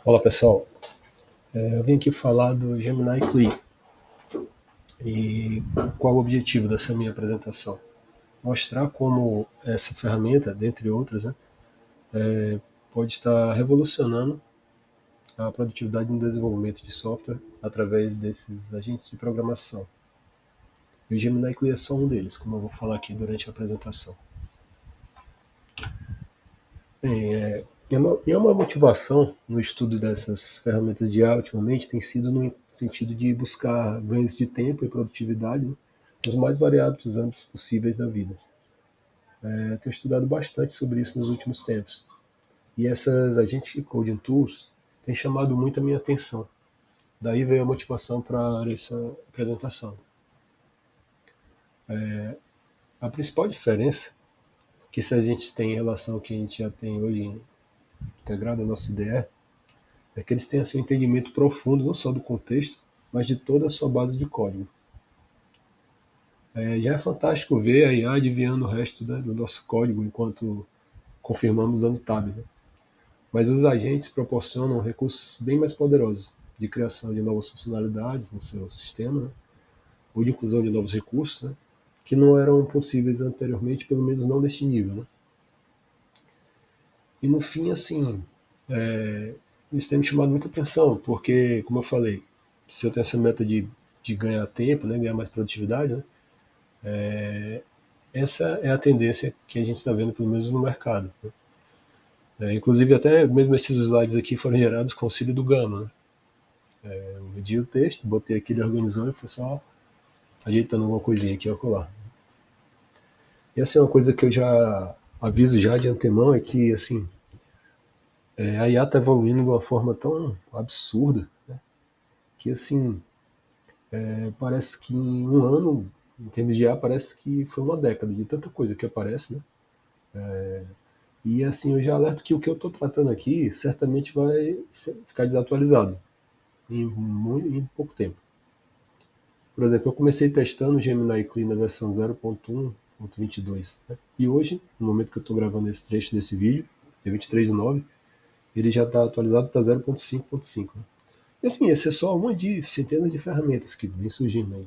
Olá pessoal, eu vim aqui falar do Gemini Clip e qual o objetivo dessa minha apresentação? Mostrar como essa ferramenta, dentre outras, né, pode estar revolucionando a produtividade no desenvolvimento de software através desses agentes de programação. E o Gemini Clip é só um deles, como eu vou falar aqui durante a apresentação. Bem, minha motivação no estudo dessas ferramentas de IA ultimamente tem sido no sentido de buscar ganhos de tempo e produtividade, né, nos mais variados âmbitos possíveis da vida. Tenho estudado bastante sobre isso nos últimos tempos. E essas agente coding tools têm chamado muito a minha atenção. Daí veio a motivação para essa apresentação. A principal diferença que se a gente tem em relação ao que a gente já tem hoje integrado à nossa IDE é que eles têm assim, um entendimento profundo não só do contexto, mas de toda a sua base de código. Já é fantástico ver a IA adivinhando o resto, né, do nosso código enquanto confirmamos dando tab. Né? Mas os agentes proporcionam recursos bem mais poderosos de criação de novas funcionalidades no seu sistema, né? Ou de inclusão de novos recursos, né? Que não eram possíveis anteriormente, pelo menos não neste nível. Né? E no fim, assim, isso tem me chamado muita atenção, porque, como eu falei, se eu tenho essa meta de ganhar tempo, né, ganhar mais produtividade, né, essa é a tendência que a gente está vendo, pelo menos no mercado. Né? Inclusive, até mesmo esses slides aqui foram gerados com o auxílio do Gama. Né? Eu medi o texto, botei aqui, ele organizou e foi só ajeitando uma coisinha aqui e acolá. E assim, uma coisa que eu já aviso já de antemão é que, assim, a IA está evoluindo de uma forma tão absurda, né, que, assim, parece que em um ano, em termos de IA, parece que foi uma década de tanta coisa que aparece, né? E, assim, eu já alerto que o que eu estou tratando aqui certamente vai ficar desatualizado em pouco tempo. Por exemplo, eu comecei testando o Gemini Clean na versão 0.1.22, né? E hoje, no momento que eu estou gravando esse trecho desse vídeo, dia 23/9, ele já está atualizado para 0.5.5. Né? E assim, essa é só uma de centenas de ferramentas que vem surgindo aí.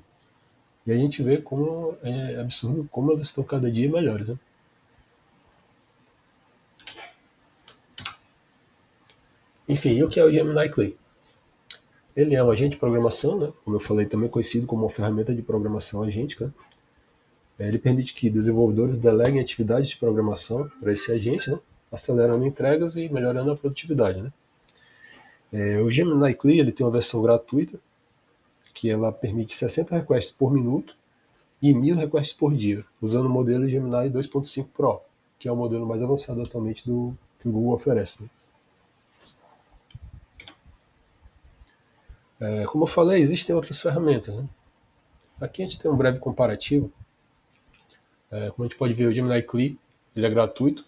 E a gente vê como é absurdo como elas estão cada dia melhores. Né? Enfim, o que é o Gemini Clay? Ele é um agente de programação, né? Como eu falei, também conhecido como uma ferramenta de programação agêntica. Né? Ele permite que desenvolvedores deleguem atividades de programação para esse agente, né? Acelerando entregas e melhorando a produtividade. Né? O Gemini Clear ele tem uma versão gratuita, que ela permite 60 requests por minuto e 1.000 requests por dia, usando o modelo Gemini 2.5 Pro, que é o modelo mais avançado atualmente que o Google oferece. Né? Como eu falei, existem outras ferramentas. Né? Aqui a gente tem um breve comparativo. Como a gente pode ver, o Gemini Clear ele é gratuito,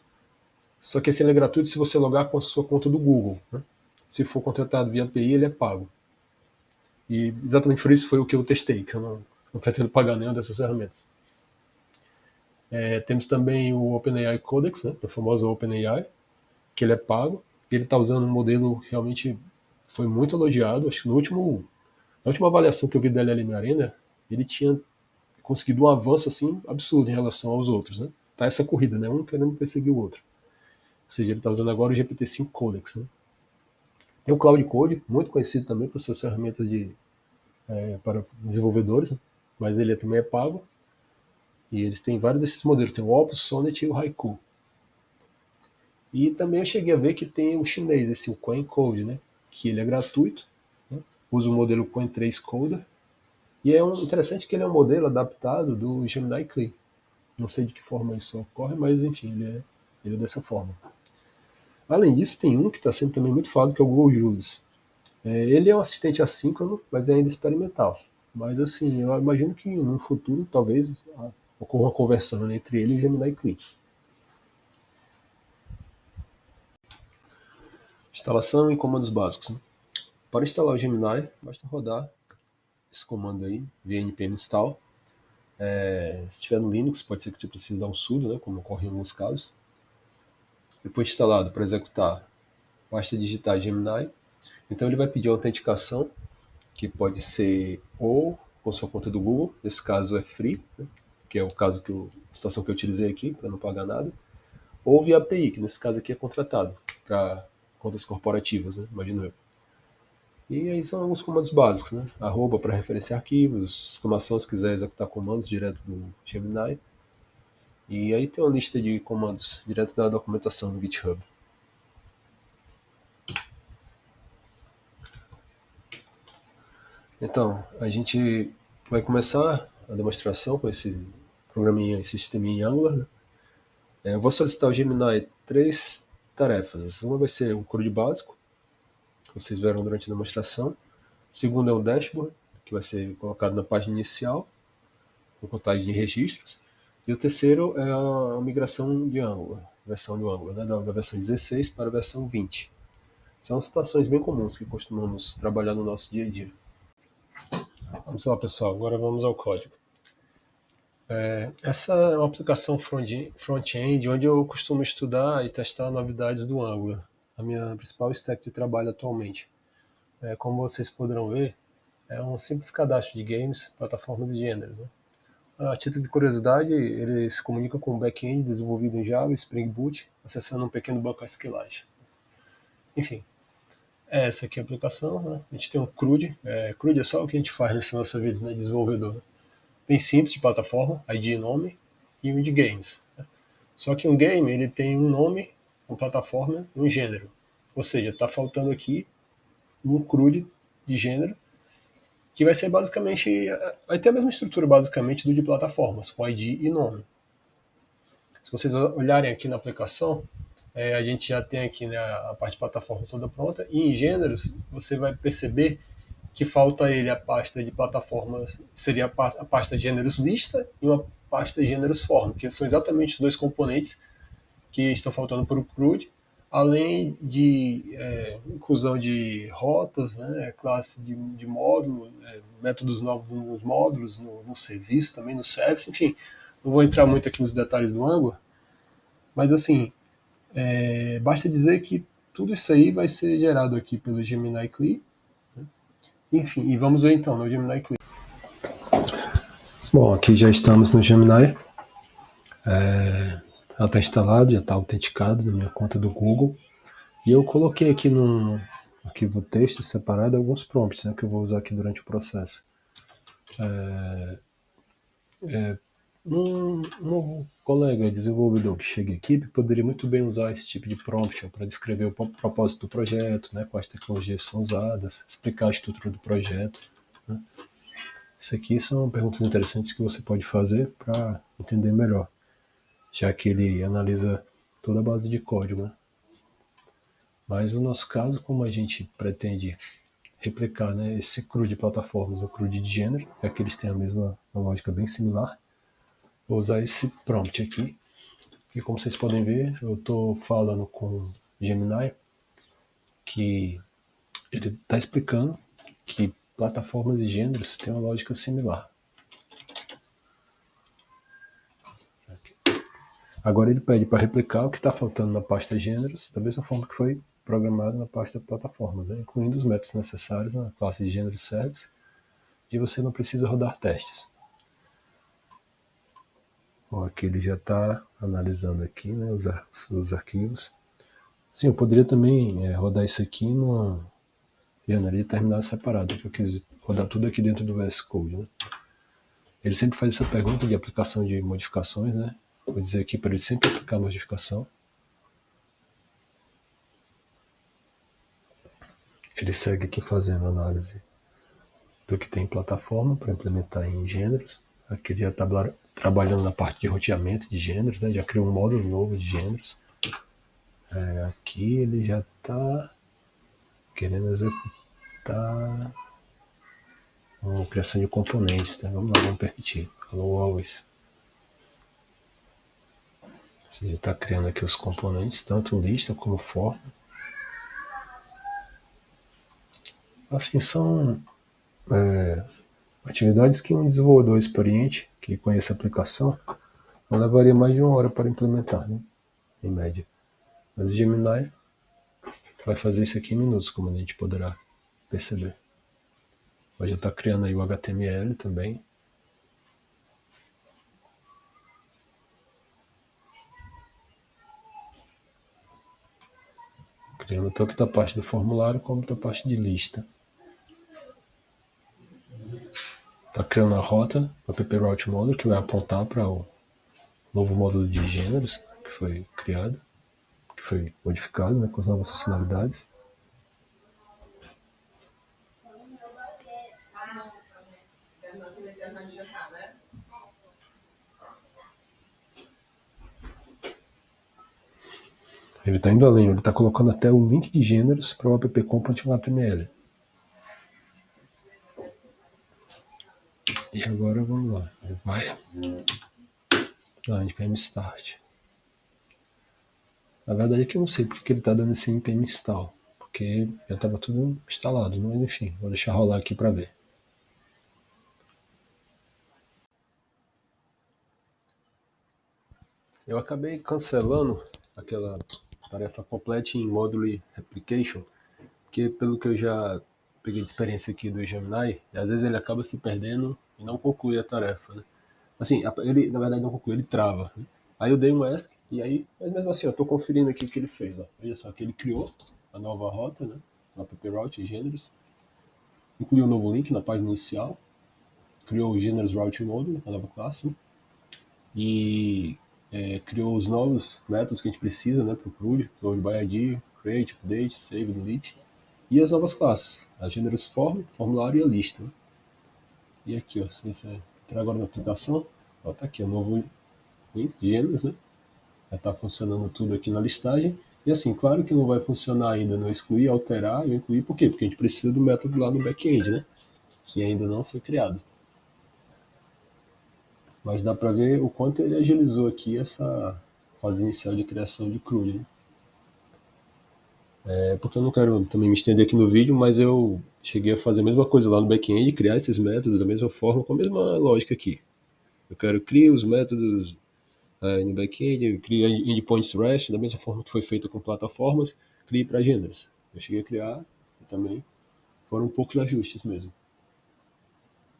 só que esse ele é gratuito se você logar com a sua conta do Google. Né? Se for contratado via API, ele é pago. E exatamente por isso foi o que eu testei, que eu não pretendo pagar nenhuma dessas ferramentas. Temos também o OpenAI Codex, né, o famoso OpenAI, que ele é pago. Ele está usando um modelo realmente foi muito elogiado. Acho que na última avaliação que eu vi da LLM Arena, ele tinha conseguido um avanço assim absurdo em relação aos outros. Né? Tá essa corrida, né? Um querendo perseguir o outro. Ou seja, ele está usando agora o GPT-5 Codex. Né? Tem o Cloud Code, muito conhecido também por suas ferramentas para desenvolvedores, né? Mas ele também é pago. E eles têm vários desses modelos. Tem o Opus, Sonnet e o Haiku. E também eu cheguei a ver que tem o chinês, esse o Qwen Code, né? Que ele é gratuito, né? Usa o modelo Qwen 3 Coder. E interessante que ele é um modelo adaptado do Gemini Clay. Não sei de que forma isso ocorre, mas enfim, ele é dessa forma. Além disso, tem um que está sendo também muito falado, que é o Google Julius. Ele é um assistente assíncrono, mas é ainda experimental. Mas assim, eu imagino que no futuro talvez ocorra uma conversão, né, entre ele e o Gemini Clay. Instalação e comandos básicos. Né? Para instalar o Gemini, basta rodar esse comando aí, npm install. Se estiver no Linux, pode ser que você precise dar um sudo, né, como ocorre em alguns casos. Depois de instalado, para executar, basta digitar Gemini Então ele vai pedir uma autenticação, que pode ser ou com sua conta do Google, nesse caso é free, né? Que é o caso a situação que eu utilizei aqui, para não pagar nada, ou via API, que nesse caso aqui é contratado para contas corporativas, né? Imagino eu. E aí são alguns comandos básicos, né? Arroba para referenciar arquivos, exclamação se quiser executar comandos direto do Gemini. E aí tem uma lista de comandos direto da documentação do GitHub. Então, a gente vai começar a demonstração com esse programinha, esse sisteminha em Angular, né? Eu vou solicitar ao Gemini 3 tarefas. Uma vai ser um CRUD básico, que vocês verão durante a demonstração. O segundo é um dashboard, que vai ser colocado na página inicial, com contagem de registros. E o terceiro é a migração de Angular, versão do Angular, né, da versão 16 para a versão 20. São situações bem comuns que costumamos trabalhar no nosso dia a dia. Vamos lá, pessoal, agora vamos ao código. Essa é uma aplicação front-end onde eu costumo estudar e testar novidades do Angular, a minha principal stack de trabalho atualmente. Como vocês poderão ver, é um simples cadastro de games, plataformas e gêneros, né? A título de curiosidade, ele se comunica com um back-end desenvolvido em Java, Spring Boot, acessando um pequeno banco SQLite. Enfim, essa aqui é a aplicação, né? A gente tem um CRUD. CRUD é só o que a gente faz nessa nossa vida, né, de desenvolvedor. Bem simples de plataforma, ID e nome, e um de games. Só que um game ele tem um nome, uma plataforma e um gênero. Ou seja, está faltando aqui um CRUD de gênero, que vai ser basicamente, vai ter a mesma estrutura basicamente do de plataformas, com ID e nome. Se vocês olharem aqui na aplicação, a gente já tem aqui, né, a parte de plataforma toda pronta, e em gêneros você vai perceber que falta ele a pasta de plataformas, seria a pasta de gêneros lista e uma pasta de gêneros form, que são exatamente os dois componentes que estão faltando para o CRUD, além de inclusão de rotas, né, classe de módulo, métodos novos nos módulos, no serviço, também no service, enfim. Não vou entrar muito aqui nos detalhes do Angular, mas assim, basta dizer que tudo isso aí vai ser gerado aqui pelo Gemini CLI. Enfim, e vamos ver então no Gemini CLI. Bom, aqui já estamos no Gemini. Ela está instalada, já está autenticado na minha conta do Google. E eu coloquei aqui no arquivo texto separado alguns prompts, né, que eu vou usar aqui durante o processo. Um colega desenvolvedor que chega à equipe poderia muito bem usar esse tipo de prompt para descrever o propósito do projeto, né, quais tecnologias são usadas, explicar a estrutura do projeto. Né. Isso aqui são perguntas interessantes que você pode fazer para entender melhor, já que ele analisa toda a base de código. Né. Mas no nosso caso, como a gente pretende replicar, né, esse CRUD de plataformas ou CRUD de gênero, já que eles têm a mesma uma lógica bem similar, vou usar esse prompt aqui. E como vocês podem ver, eu estou falando com o Gemini que ele está explicando que plataformas e gêneros têm uma lógica similar. Agora ele pede para replicar o que está faltando na pasta gêneros, da mesma forma que foi programado na pasta plataformas, né, incluindo os métodos necessários na classe de gênero service, e você não precisa rodar testes. Bom, aqui ele já está analisando aqui, né, os arquivos. Sim, eu poderia também rodar isso aqui numa janela terminal separada, porque eu quis rodar tudo aqui dentro do VS Code. Né? Ele sempre faz essa pergunta de aplicação de modificações, né? Vou dizer aqui para ele sempre aplicar a modificação. Ele segue aqui fazendo análise do que tem em plataforma para implementar em gêneros. Aqui ele já está trabalhando na parte de roteamento de gêneros, né? Já criou um módulo novo de gêneros. Aqui ele já está querendo executar uma criação de componentes. Tá? Vamos lá, vamos permitir. Hello always. Você está criando aqui os componentes, tanto lista como forma. Assim, são atividades que um desenvolvedor experiente, que conhece a aplicação, não levaria mais de 1 hora para implementar, né? Em média. Mas o Gemini vai fazer isso aqui em minutos, como a gente poderá perceber. Vai já estar criando aí o HTML também. Criando tanto da parte do formulário como da parte de lista. Está criando a rota, o app Route Model, que vai apontar para o novo módulo de gêneros que foi criado, que foi modificado, né, com as novas funcionalidades. Ele está indo além, ele está colocando até o link de gêneros para o app Component no HTML. E agora vamos lá, ele vai npm start. Na verdade é que eu não sei porque ele está dando esse npm install, porque já estava tudo instalado, mas enfim, vou deixar rolar aqui para ver. Eu acabei cancelando aquela tarefa complete em Module Replication, porque pelo que eu já peguei de experiência aqui do Gemini, às vezes ele acaba se perdendo e não conclui a tarefa, né? Assim, ele na verdade não conclui, ele trava, né? Aí eu dei um ESC e aí, mas mesmo assim, eu tô conferindo aqui o que ele fez, ó. Veja só, que ele criou a nova rota, né? No app route gêneros, incluiu um novo link na página inicial, criou o gêneros route module, a nova classe, né? E criou os novos métodos que a gente precisa, né, para o CRUD, load by ID, create, update, save, delete, e as novas classes, a gêneros form, formulário e a lista. Né? E aqui, ó, se você entrar agora na aplicação, ó, tá aqui o novo link de gêneros, né? Já está funcionando tudo aqui na listagem. E assim, claro que não vai funcionar ainda no excluir, alterar e incluir, por quê? Porque a gente precisa do método lá no back-end, né? Que ainda não foi criado. Mas dá para ver o quanto ele agilizou aqui essa fase inicial de criação de CRUD. Né? Porque eu não quero também me estender aqui no vídeo, mas eu cheguei a fazer a mesma coisa lá no back-end, criar esses métodos da mesma forma, com a mesma lógica aqui. Eu quero criar os métodos no back-end, criar endpoints REST, da mesma forma que foi feito com plataformas, criei para gêneros. Eu cheguei a criar e também foram poucos ajustes mesmo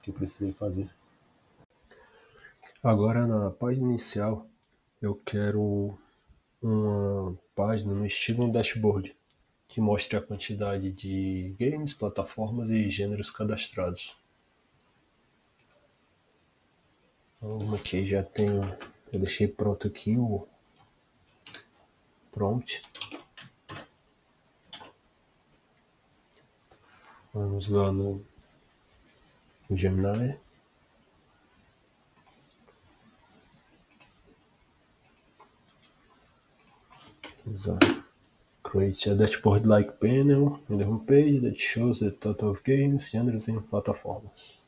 que eu precisei fazer. Agora na página inicial eu quero uma página no estilo dashboard que mostre a quantidade de games, plataformas e gêneros cadastrados. Então, aqui já tenho, eu deixei pronto aqui o prompt. Vamos lá no Gemini. Create a dashboard-like panel in the homepage that shows the total of games, genres and plataformas.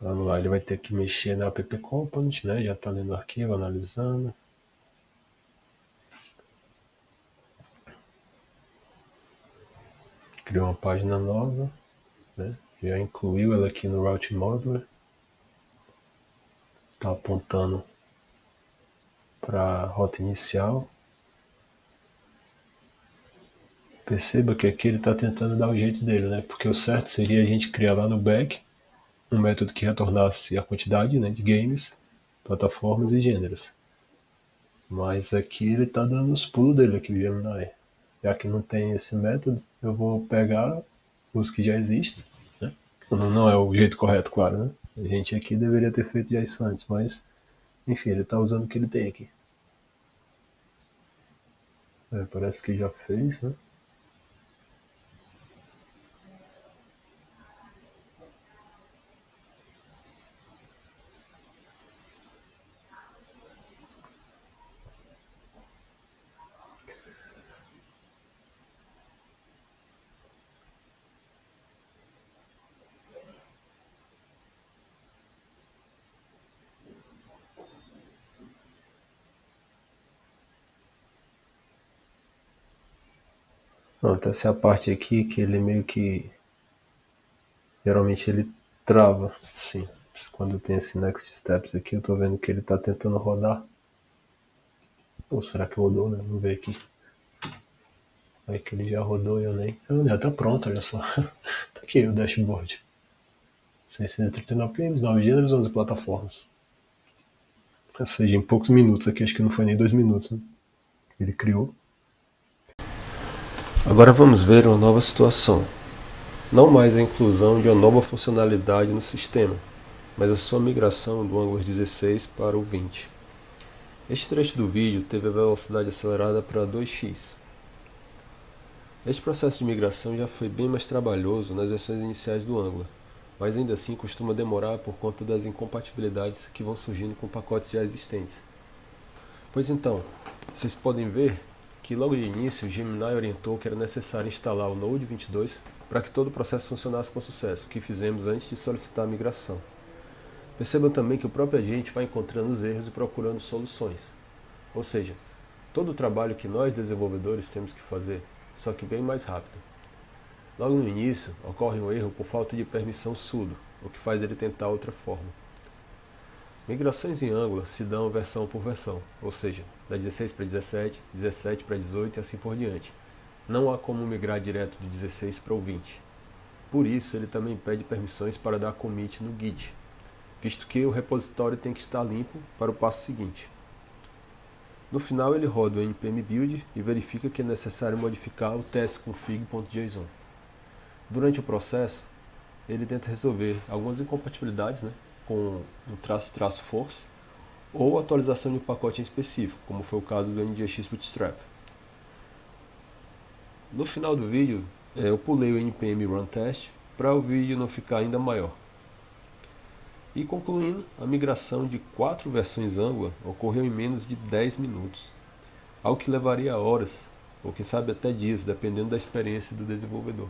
Vamos lá, ele vai ter que mexer na app component, né? Já está lendo o arquivo, analisando. Criou uma página nova, né? Já incluiu ela aqui no Route Modeler. Está apontando para a rota inicial. Perceba que aqui ele está tentando dar o jeito dele, né? Porque o certo seria a gente criar lá no back um método que retornasse a quantidade, né, de games, plataformas e gêneros. Mas aqui ele está dando os pulos dele aqui, o Gemini. Já que não tem esse método, eu vou pegar os que já existem, né? Não é o jeito correto, claro, né? A gente aqui deveria ter feito já isso antes, mas enfim, ele está usando o que ele tem aqui. Parece que já fez, né? Pronto, essa é a parte aqui que ele meio que geralmente ele trava, sim. Quando tem esse next steps aqui, eu tô vendo que ele tá tentando rodar. Ou será que rodou, né? Vamos ver aqui. Aí que ele já rodou e eu nem. Ah, já tá pronto, olha só. Tá aqui o dashboard. 639 games, 9 gêneros, 11 plataformas. Ou seja, em poucos minutos aqui, acho que não foi nem 2 minutos, né? Ele criou. Agora vamos ver uma nova situação. Não mais a inclusão de uma nova funcionalidade no sistema, mas a sua migração do Angular 16 para o 20. Este trecho do vídeo teve a velocidade acelerada para 2x. Este processo de migração já foi bem mais trabalhoso nas versões iniciais do Angular, mas ainda assim costuma demorar por conta das incompatibilidades que vão surgindo com pacotes já existentes. Pois então, vocês podem ver que logo de início o Gemini orientou que era necessário instalar o Node 22 para que todo o processo funcionasse com sucesso, o que fizemos antes de solicitar a migração. Percebam também que o próprio agente vai encontrando os erros e procurando soluções. Ou seja, todo o trabalho que nós desenvolvedores temos que fazer, só que bem mais rápido. Logo no início, ocorre um erro por falta de permissão sudo, o que faz ele tentar outra forma. Migrações em Angular se dão versão por versão, ou seja, da 16 para 17, 17 para 18 e assim por diante. Não há como migrar direto do 16 para o 20. Por isso, ele também pede permissões para dar commit no Git, visto que o repositório tem que estar limpo para o passo seguinte. No final, ele roda o npm build e verifica que é necessário modificar o tsconfig.json. Durante o processo, ele tenta resolver algumas incompatibilidades, né, com o --force ou atualização de um pacote em específico, como foi o caso do NGX Bootstrap. No final do vídeo, eu pulei o npm run test para o vídeo não ficar ainda maior. E concluindo, a migração de 4 versões Angular ocorreu em menos de 10 minutos, algo que levaria horas, ou quem sabe até dias, dependendo da experiência do desenvolvedor.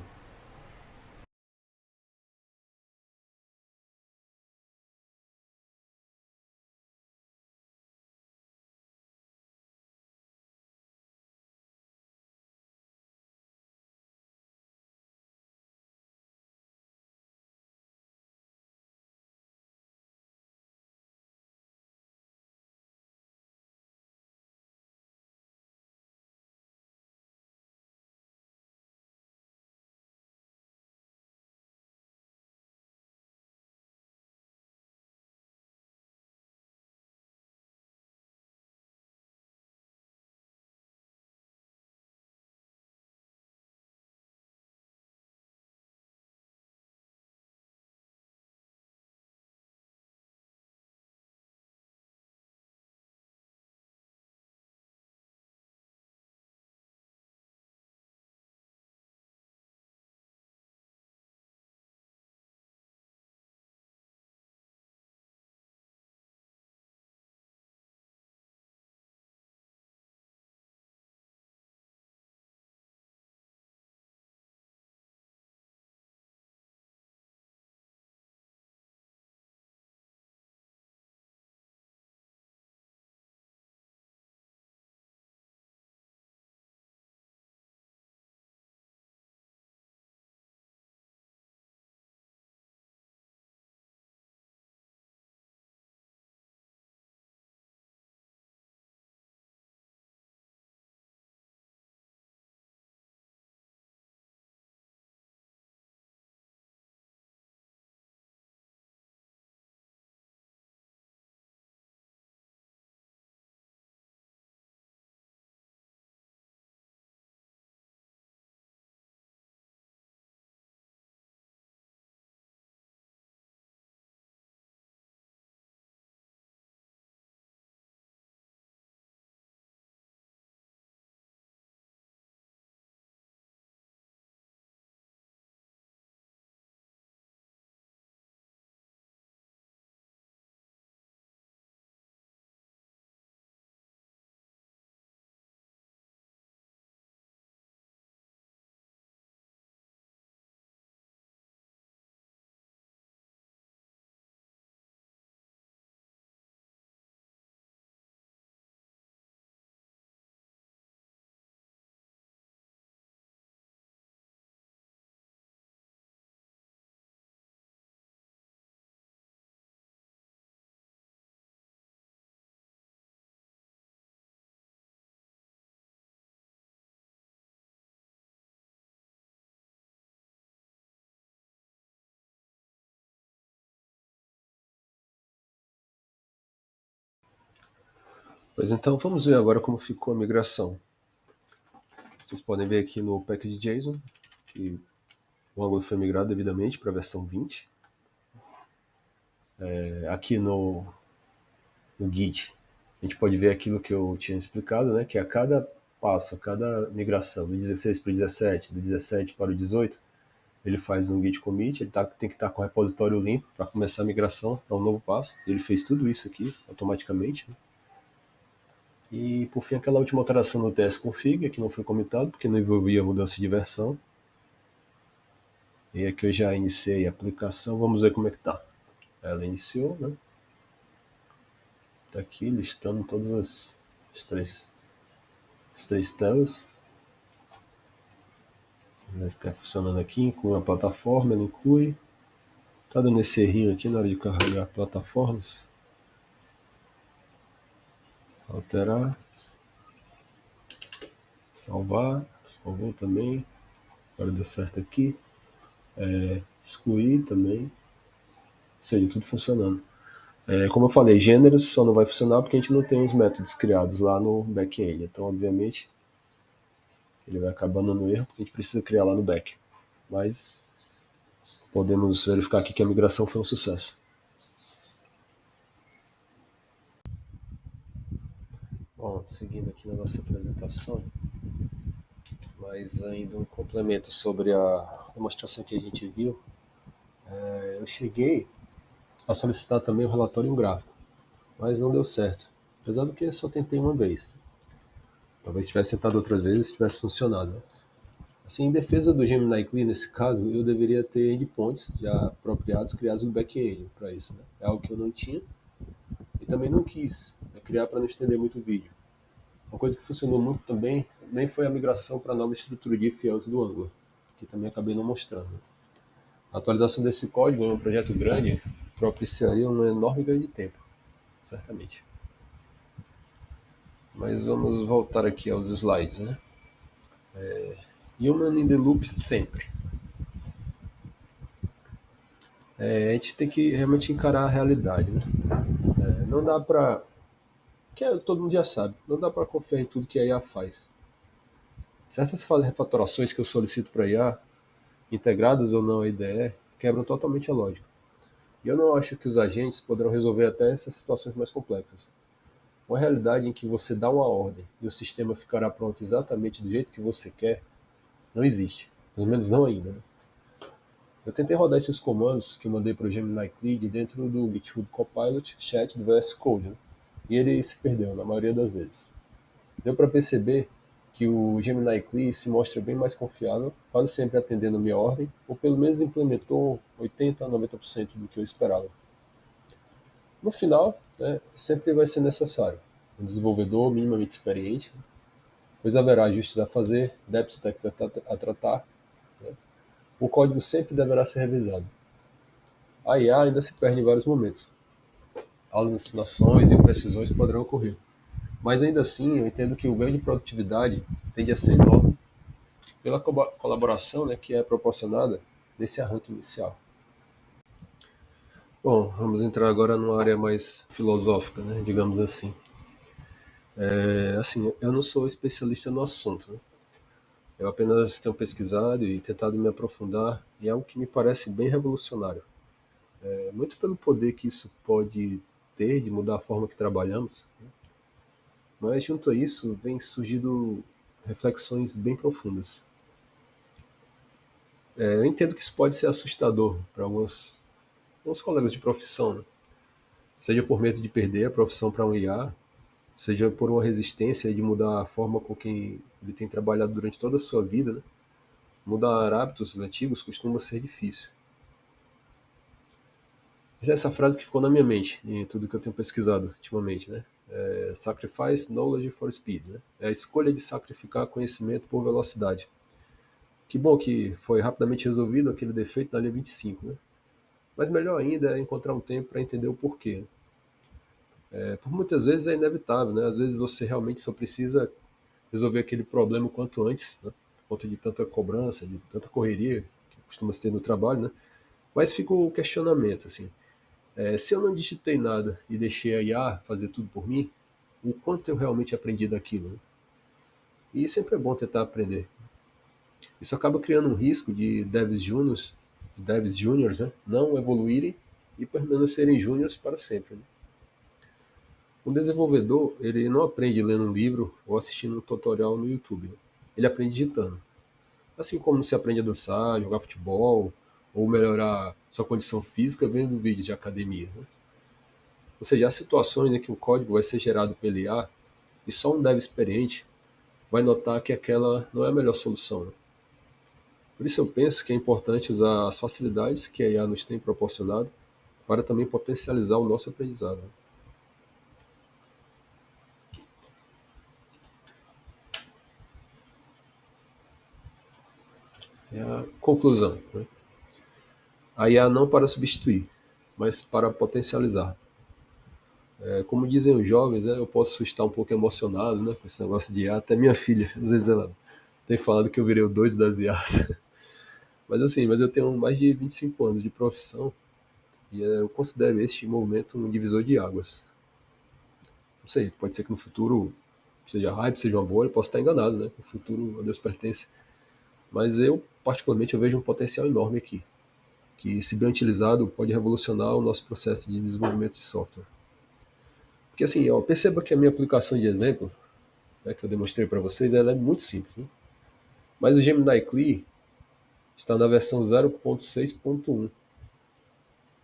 Pois então, vamos ver agora como ficou a migração. Vocês podem ver aqui no package.json que o Angular foi migrado devidamente para a versão 20. Aqui no Git, a gente pode ver aquilo que eu tinha explicado, né? Que a cada passo, a cada migração do 16 para o 17, do 17 para o 18, ele faz um git commit, tem que estar com o repositório limpo para começar a migração para um novo passo. Ele fez tudo isso aqui automaticamente, né? E por fim, aquela última alteração no tsconfig, que não foi comitado porque não envolvia mudança de versão. E aqui eu já iniciei a aplicação, vamos ver como é que tá. Ela iniciou, né? Tá aqui listando todas as três telas. Ela está funcionando aqui, inclui a plataforma, ela inclui. Tá dando esse errinho aqui na hora de carregar plataformas. Alterar. Salvar. Salvou também. Agora deu certo aqui. Excluir também. Ou seja, tudo funcionando. Como eu falei, gêneros só não vai funcionar porque a gente não tem os métodos criados lá no back-end. Então, obviamente, ele vai acabar dando erro porque a gente precisa criar lá no back. Mas podemos verificar aqui que a migração foi um sucesso. Bom, seguindo aqui na nossa apresentação, mas ainda um complemento sobre a demonstração que a gente viu, eu cheguei a solicitar também o relatório em um gráfico, mas não deu certo, apesar do que eu só tentei uma vez. Talvez se tivesse tentado outras vezes tivesse funcionado, né? Assim, em defesa do Gemini CLI, nesse caso, eu deveria ter endpoints já apropriados criados no back-end para isso, né? É algo que eu não tinha e também não quis, né, criar para não estender muito o vídeo. Uma coisa que funcionou muito também nem foi a migração para a nova estrutura de fields do Angular, que também acabei não mostrando. A atualização desse código em um projeto grande propiciaria um enorme ganho de tempo, certamente. Mas vamos voltar aqui aos slides, né? Human in the loop sempre. A gente tem que realmente encarar a realidade, né? Não dá para, todo mundo já sabe, não dá para confiar em tudo que a IA faz. Certas refatorações que eu solicito para a IA, integradas ou não à IDE, quebram totalmente a lógica. E eu não acho que os agentes poderão resolver até essas situações mais complexas. Uma realidade em que você dá uma ordem e o sistema ficará pronto exatamente do jeito que você quer, não existe. Pelo menos não ainda, né? Eu tentei rodar esses comandos que eu mandei para o Gemini CLI dentro do GitHub Copilot Chat do VS Code, né? E ele se perdeu na maioria das vezes. Deu para perceber que o Gemini CLI se mostra bem mais confiável, quase sempre atendendo a minha ordem, ou pelo menos implementou 80 a 90% do que eu esperava. No final, né, sempre vai ser necessário um desenvolvedor minimamente experiente, pois haverá ajustes a fazer, depths a tratar, né? O código sempre deverá ser revisado. A IA ainda se perde em vários momentos. Alucinações e imprecisões poderão ocorrer. Mas ainda assim, eu entendo que o ganho de produtividade tende a ser enorme pela colaboração, né, que é proporcionada nesse arranque inicial. Bom, vamos entrar agora numa área mais filosófica, né, digamos assim. Assim, eu não sou especialista no assunto, né? Eu apenas tenho pesquisado e tentado me aprofundar em algo que me parece bem revolucionário. Muito pelo poder que isso pode ter de mudar a forma que trabalhamos, né? Mas junto a isso vem surgindo reflexões bem profundas. Eu entendo que isso pode ser assustador para alguns colegas de profissão, né? Seja por medo de perder a profissão para um IA, seja por uma resistência de mudar a forma com que ele tem trabalhado durante toda a sua vida, né? Mudar hábitos antigos costuma ser difícil. Essa é essa frase que ficou na minha mente em tudo que eu tenho pesquisado ultimamente, né? Sacrifice knowledge for speed, né? É a escolha de sacrificar conhecimento por velocidade. Que bom que foi rapidamente resolvido aquele defeito na linha 25, né? Mas melhor ainda é encontrar um tempo para entender o porquê. Por muitas vezes é inevitável, né? Às vezes você realmente só precisa resolver aquele problema o quanto antes, né? Por conta de tanta cobrança, de tanta correria que costuma se ter no trabalho, né? Mas fica o questionamento, assim. Se eu não digitei nada e deixei a IA fazer tudo por mim, o quanto eu realmente aprendi daquilo, né? E sempre é bom tentar aprender. Isso acaba criando um risco de devs júniors, né, não evoluírem e permanecerem júniors para sempre, né? Um desenvolvedor, ele não aprende lendo um livro ou assistindo um tutorial no YouTube, né? Ele aprende digitando. Assim como se aprende a dançar, jogar futebol ou melhorar sua condição física vendo vídeos de academia, né? Ou seja, há situações em que o código vai ser gerado pelo IA e só um dev experiente vai notar que aquela não é a melhor solução, né? Por isso eu penso que é importante usar as facilidades que a IA nos tem proporcionado para também potencializar o nosso aprendizado, né? É a conclusão, né? A IA não para substituir, mas para potencializar. É, como dizem os jovens, né, eu posso estar um pouco emocionado, né, com esse negócio de IA. Até minha filha, às vezes ela tem falado que eu virei o doido das IAs. Mas assim, mas eu tenho mais de 25 anos de profissão e eu considero este movimento um divisor de águas. Não sei, pode ser que no futuro seja hype, seja uma bolha, posso estar enganado, né? O futuro a Deus pertence. Mas eu, particularmente, eu vejo um potencial enorme aqui, que, se bem utilizado, pode revolucionar o nosso processo de desenvolvimento de software. Porque assim, ó, perceba que a minha aplicação de exemplo, né, que eu demonstrei para vocês, ela é muito simples, né? Mas o Gemini CLI está na versão 0.6.1.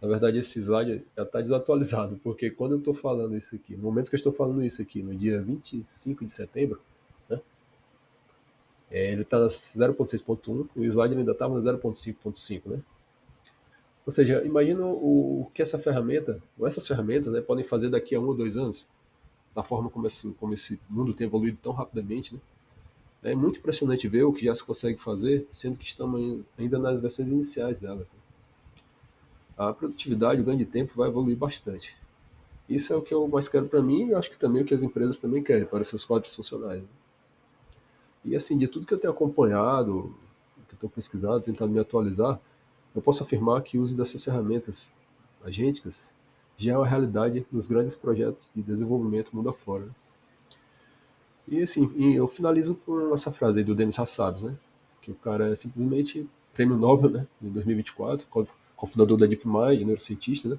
Na verdade, esse slide já está desatualizado, porque quando eu estou falando isso aqui, no momento que eu estou falando isso aqui, no dia 25 de setembro, né, ele está na 0.6.1 e o slide ainda estava na 0.5.5, né? Ou seja, imagina o que essa ferramenta, ou essas ferramentas, né, podem fazer daqui a 1 ou 2 anos, da forma como esse mundo tem evoluído tão rapidamente, né? É muito impressionante ver o que já se consegue fazer, sendo que estamos ainda nas versões iniciais delas, né? A produtividade, o ganho de tempo vai evoluir bastante. Isso é o que eu mais quero para mim e eu acho que também é o que as empresas também querem para seus quadros funcionais, né? E assim, de tudo que eu tenho acompanhado, que eu estou pesquisando, tentando me atualizar, eu posso afirmar que o uso dessas ferramentas agênticas já é uma realidade nos grandes projetos de desenvolvimento mundo afora, né? E assim, eu finalizo com essa frase aí do Denis Hassabis, né? Que o cara é simplesmente prêmio Nobel, né? Em 2024, cofundador da DeepMind, neurocientista, né?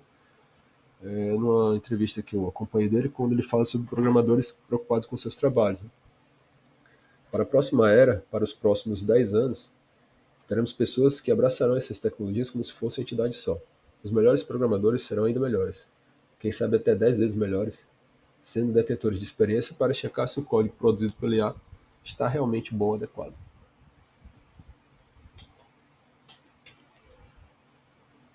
É, numa entrevista que eu acompanhei dele, quando ele fala sobre programadores preocupados com seus trabalhos, né? Para a próxima era, para os próximos 10 anos, teremos pessoas que abraçarão essas tecnologias como se fossem entidade só. Os melhores programadores serão ainda melhores, quem sabe até 10 vezes melhores, sendo detentores de experiência para checar se o código produzido pelo IA está realmente bom ou adequado.